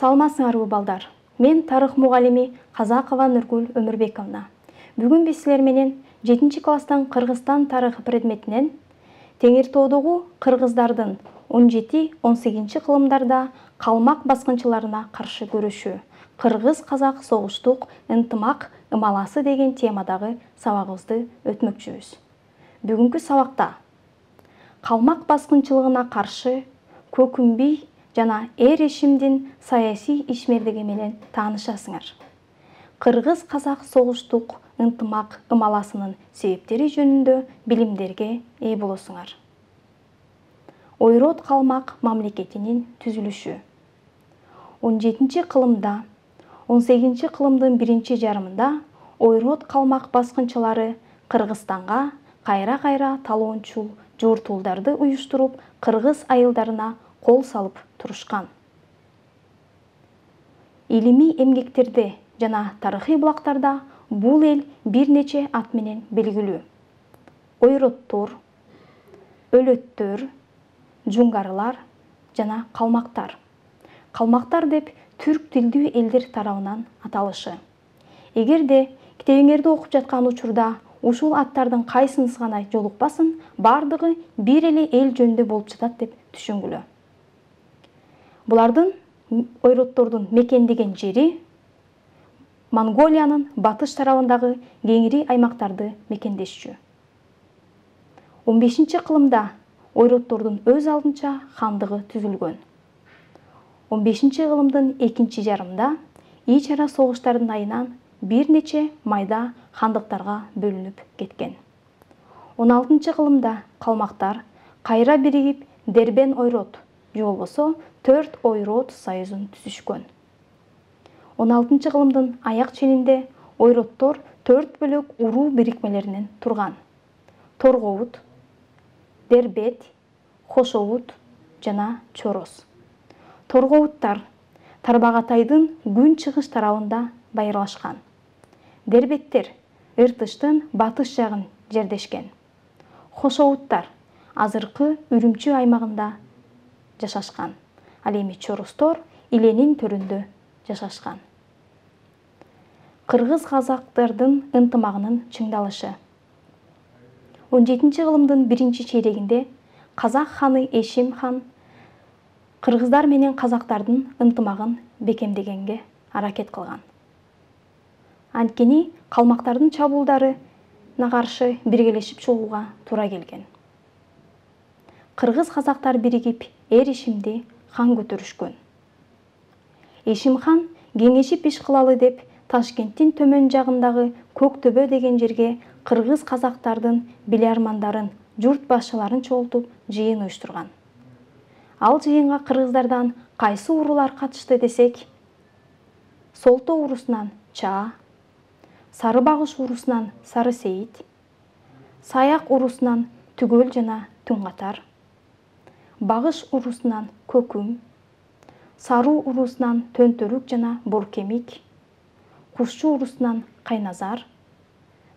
Саламатсыңарбы балдар? Мен тарых мугалими Казакова Нургүл Өмүрбековна. Бүгүн биз силер менен 7 класстан Кыргызстан тарыхы предметинен Теңиртоодогу кыргыздардын 17-18 кылымдарда калмак баскынчыларына каршы көрүшү, кыргыз-казак согуштук ынтымак ымаласы деген темадагы сабагыбызды өтмөкчүбүз. Бүгүнкү сабакта калмак баскынчылыгына каршы Көкүмбий жана Эрешимдин саясий ишмердиги менен таанышасыңар. Кыргыз-казак согуштук ынтымак ымаласынын себептери жөнүндө билимдерге ээ болосуңар. Ойрот калмак мамлекетинин түзүлүшү 17 кылымда, 18 кылымдын биринчи жарымында ойрот калмак баскынчылары Кыргызстанга кайра-кайра талоончул жууртуулдарды уюштуруп, кыргыз айылдарына кол салып турушкан. Илимий эмгектерде жана тарыхый булактарда бул эл бир нече ат менен белгилүү. Ойроттор, өлөттөр, жуңгарлар жана калмактар. Калмактар деп түрк тилдүү элдер тарабынан аталышы. Эгерде китебиңерди окуп жаткан учурда ушул аттардын кайсынысы гана жолукпасын, бардыгы бир эле эл жөнүндө болуп жатат деп түшүнгүлө. Булардын ойроттордун мекендеген жери Монголиянын батыш тарабындагы кеңири аймактарды мекендешчү. 15 кылымда ойроттордун өз алдынча хандыгы түзүлгөн. 15 кылымдын экинчи жарымында ич ара согуштардын айынан бир нече майда хандыктарга бөлүнүп кеткен. 16 кылымда калмактар кайра биригип Дербен ойрот, же болбосо 4 ойрот союзун түзүшкөн. 16 кылымдын аяк ченинде ойроттор 4 бөлөк уруу бирикмелеринен турган. Торговут, Дербет, Хошовут жана Чороз. Торговуттар Тарбагатайдын күн-чыгыш тарабында байырлашкан. Дербеттер Ыртыштын батыш жагын жердешкен. Хошовуттар азыркы Үрүмчү аймагында жашашкан. Ал эми Чоростор Иленин төрүндө жашашкан. Кыргыз-казактардын ынтымагынын чыңдалышы 17 кылымдын биринчи чейрегинде Казак ханы Эшим хан кыргыздар менен казактардын ынтымагын бекемдегенге аракет кылган. Анткени калмактардын чабуулдарына каршы биргелешип чыгууга туура келген. Кыргыз-казактар биригип Эрешимди хан көтөрүшкөн. Эшим хан кеңешип иш кылалы деп Ташкенттин төмөн жагындагы Көк төбө деген жерге кыргыз-казактардын билярмандарын, журт башчыларын чогултуп жыйын уюштурган. Ал жыйынга кыргыздардан кайсы уруулар катышты десек, Солто урусунан Чаа, Сары Багыш урусунан Сары Сейит, Саяк урусунан Түгөл жана Түнгатар, Багыш урусунан Көкүм, Саруу урусунан Төнтөрүк жана Боркемик, Кушчу урусунан Кайназар,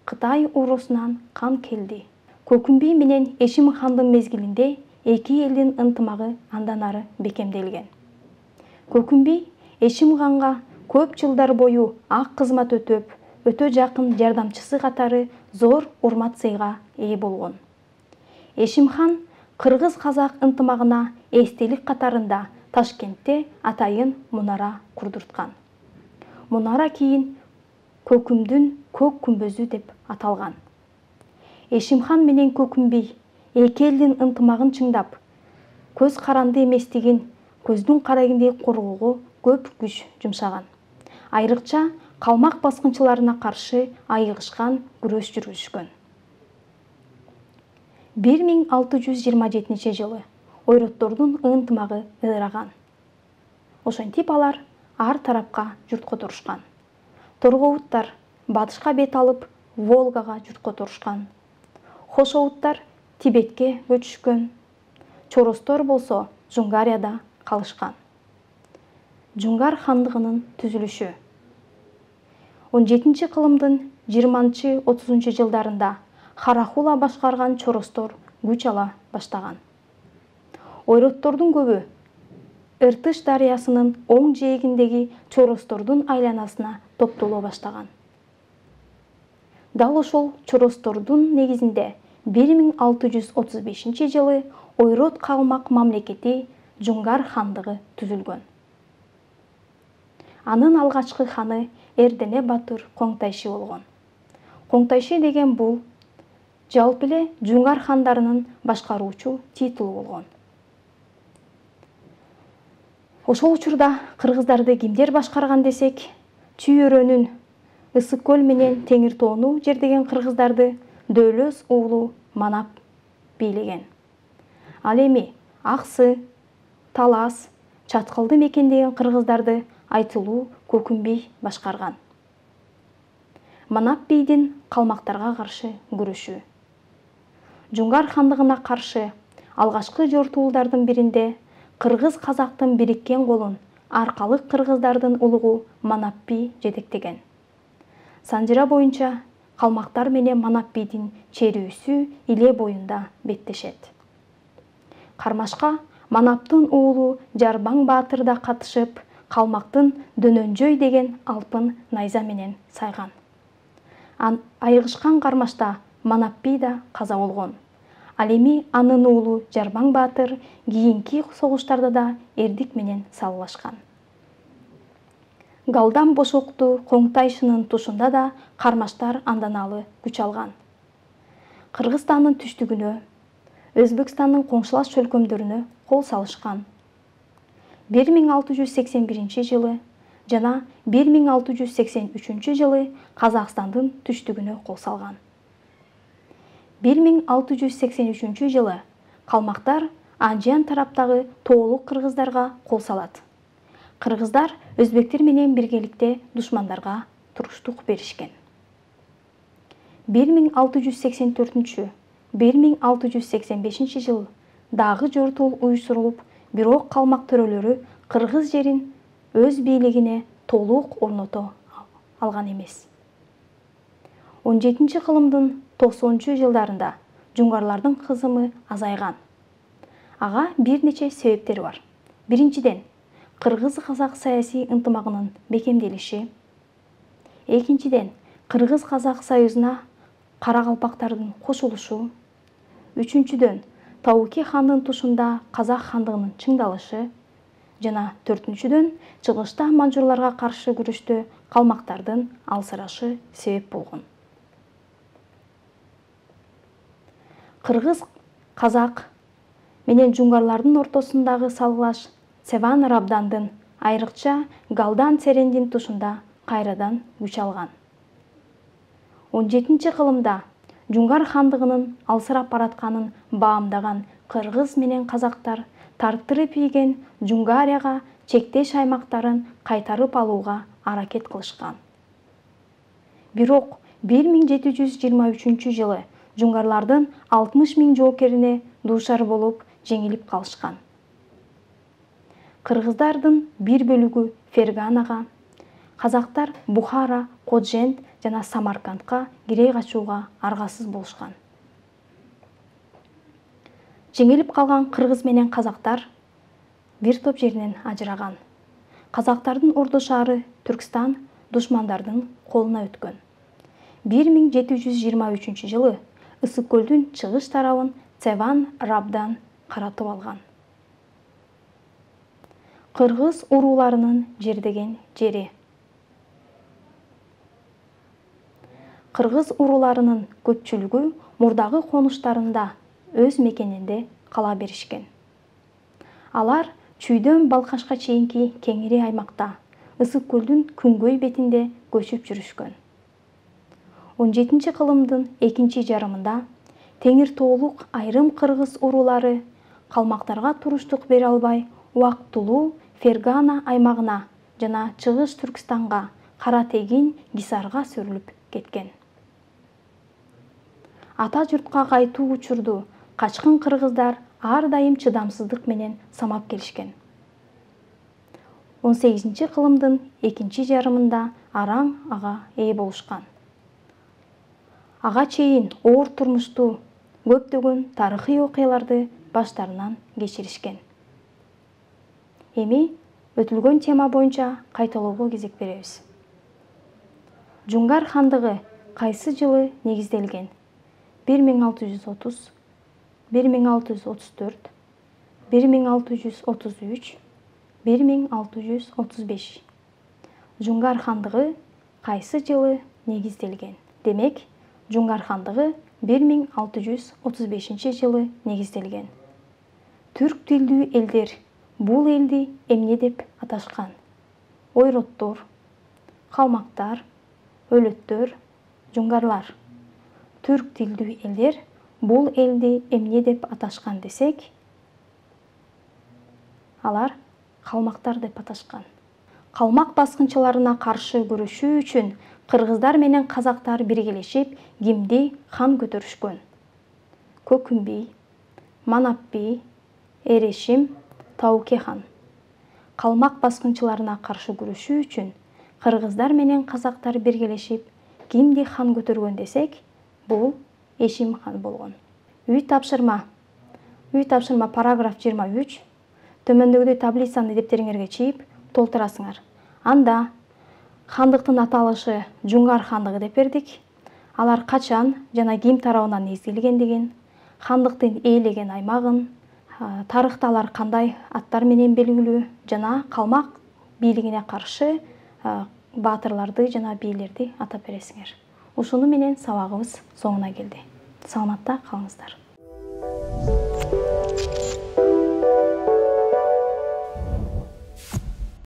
Кытай урусунан Кан келди. Көкүмбий менен Эшим хандын мезгилинде эки элдин ынтымагы андан ары бекемделген. Көкүмбий Эшим ханга көп жылдар бою ак кызмат өтөп, өтө жакын жардамчысы катары зор урмат сыйга ээ болгон. Эшим хан кыргыз-казак ынтымагына эстелик катарында Ташкентте атайын мунара курдурткан. Мунара кийин Көкүмдүн көк күмбөзү деп аталган. Эшим хан менен Көкүмбий эки элдин ынтымагын чыңдап, көз каранды эместигин көздүн карагиндей коргоого көп күч жумшаган. Айрыкча калмак баскынчыларына каршы айыгышкан күрөш жүргүзүшкөн. 1627 жылы ойроттордун ынтымагы ыдыраган. Ошентип алар ар тарапка журт которушкан. Торговуттар батышка бет алып, Волгага журт которушкан. Хошовуттар Тибетке көчүшкөн. Чоростор болсо Жунгарияда калышкан. Жуңгар хандыгынын түзүлүшү 17 кылымдын 20-30 жылдарында Харахула башкарган Чоростор күч ала баштаган. Ойроттордун көбү Ыртыш дарыясынын оң жээгиндеги чоростордун айланасына топтоло баштаган. Дал ошол чоростордун негизинде 1635 жылы Ойрот калмак мамлекети Жуңгар хандыгы түзүлгөн. Анын алгачкы ханы Эрдене Батыр Коңтайшы болгон. Коңтайшы деген бул жалпы эле Жуңгар хандарынын башкаруучу титулу болгон. Ошол учурда кыргыздарды кимдер башкарган десек, Чүй-өрөнүн Ысык көл менен Теңир тоону жердеген кыргыздарды Дөөлөс уулу Манап бийлеген. Ал эми Аксы, Талас, Чаткылды мекендеген кыргыздарды Айтылуу Көкүнбей башкарган. Манап бийдин калмактарга каршы күрөшү. Жуңгар хандыгына каршы алгачкы жортуулдардын биринде кыргыз казактын бириккен колун аркалык кыргыздардын улугу Манап би жетектеген. Санжыра боюнча калмактар менен Манап бийдин черүүсү Иле боюнда беттешет. Кармашка Манаптын уулу Жарбаң Баатыр да катышып, калмактын Дөнөнжөй деген алпын найза менен сайган. Айыгышкан кармашта Манап би да каза болгон. Ал эми анын уулу Жарбаң Баатыр кийинки согуштарда да эрдик менен саллашкан. Галдан Бошокту Коңтайшынын тушунда да кармаштар анданалы күч алган. Кыргызстандын түштүгүнө, Өзбекстандын коңшулаш чөлкөмдөрүнө кол салышкан. 1681 жылы жана 1683 жылы Казакстандын түштүгүнө кол салган. 1683 жылы калмактар Анжан тараптагы тоолук кыргыздарга кол салат. Кыргыздар өзбектер менен биргеликте душмандарга туруштук беришкен. 1684-1685 жыл дагы жортуул уюштурулуп, бирок калмак төрөлөрү кыргыз жерин өз бийлигине толук орното алган эмес. 17-кылымдын 90 жылдарында жуңгарлардын кызымы азайган. Ага бир нече себептери бар. Биринчиден, кыргыз-казак саясий ынтымагынын бекемделиши. Экинчиден, кыргыз-казак союзуна каракалпактардын кошулушу. Үчүнчүдөн, Тауке хандын тушунда Казак хандыгынын чыңдалышы. Жана төртүнчүдөн, чыгышта манжурларга каршы күрөштө калмактардын алсырашы себеп болгон. Кыргыз-казак менен жуңгарлардын ортосундагы салгылаш Цеван Рабдандын, айрыкча Галдан Серендин тушунда кайрадан күч алган. 17-кылымда Жуңгар хандыгынын алсырап баратканын баамдаган кыргыз менен казактар тарттырып ийген Жуңгарияга чектеш аймактарын кайтарып алууга аракет кылышкан. Бирок 1723 жылы жуңгарлардын 60 000 жоокерине дуушар болуп жеңилип калышкан. Кыргыздардын бир бөлүгү Ферганага, казактар Бухара, Коджент жана Самаркандка кире качууга аргасыз болушкан. Жеңилип калган кыргыз менен казактар бир топ жеринен ажыраган. Казактардын ордо шаары Түркстан душмандардын колуна өткөн. 1723 жылы Ысык көлдүн чыгыш тарабын Цеван Рабдан каратып алган. Кыргыз урууларынын жердеген жери. Кыргыз урууларынын көпчүлүгү мурдагы конуштарында өз мекенинде кала беришкен. Алар Чүйдөн Балкашка чейинки кеңири аймакта Ысык көлдүн күнгөй бетинде көчүп жүрүшкөн. 17-кылымдын экинчи жарымында Теңир тоолук айрым кыргыз уруулары калмактарга туруштук бере албай, убактылуу Фергана аймагына жана Чыгыш Түркстанга, Каратегин, Гисарга сүрүлүп кеткен. Ата журтка кайтуу учурду качкын кыргыздар ар дайым чыдамсыздык менен самап келишкен. 18-кылымдын экинчи жарымында араң ага ээ болушкан. Ага чейин оор турмуштуу көптөгөн тарыхый окуяларды баштарынан кечиришкен. Эми өтүлгөн тема боюнча кайталоого кезек беребиз. Жунгар хандыгы кайсы жылы негизделген? 1630, 1634, 1633, 1635. Жунгар хандыгы кайсы жылы негизделген? Демек, Жунгар хандыгы 1635 жылы негизделген. Түрк тилдүү элдер бул элди эмне деп аташкан? Ойроттор, калмактар, өлөттөр, жунгарлар. Түрк тилдүү элдер бул элди эмне деп аташкан десек, алар калмактар деп аташкан. Калмак баскынчыларына каршы күрөшүү үчүн кыргыздар менен казактар биргелешип кимди хан көтөрүшкөн? Көкүм би, Манап би, Эрешим, Тауке хан. Калмак баскынчыларына каршы күрөшүү үчүн кыргыздар менен казактар биргелешип кимди хан көтөргөн десек, бул Эшим хан болгон. Үй тапшырма параграф 23. Төмөндөгүдөй таблицаны дептериңерге чийип толтурасыңар. Анда хандыктын аталышы Жунгар хандыгы деп бердик. Алар качан жана ким тарабынан негизделгендигин, хандыктын ээлеген аймагын, тарыхта алар кандай аттар менен белгилүү жана калмак бийлигине каршы баатырларды жана бийлерди атап бересиңер. Ушуну менен сабагыбыз соңуна келди. Саламатта калыңыздар.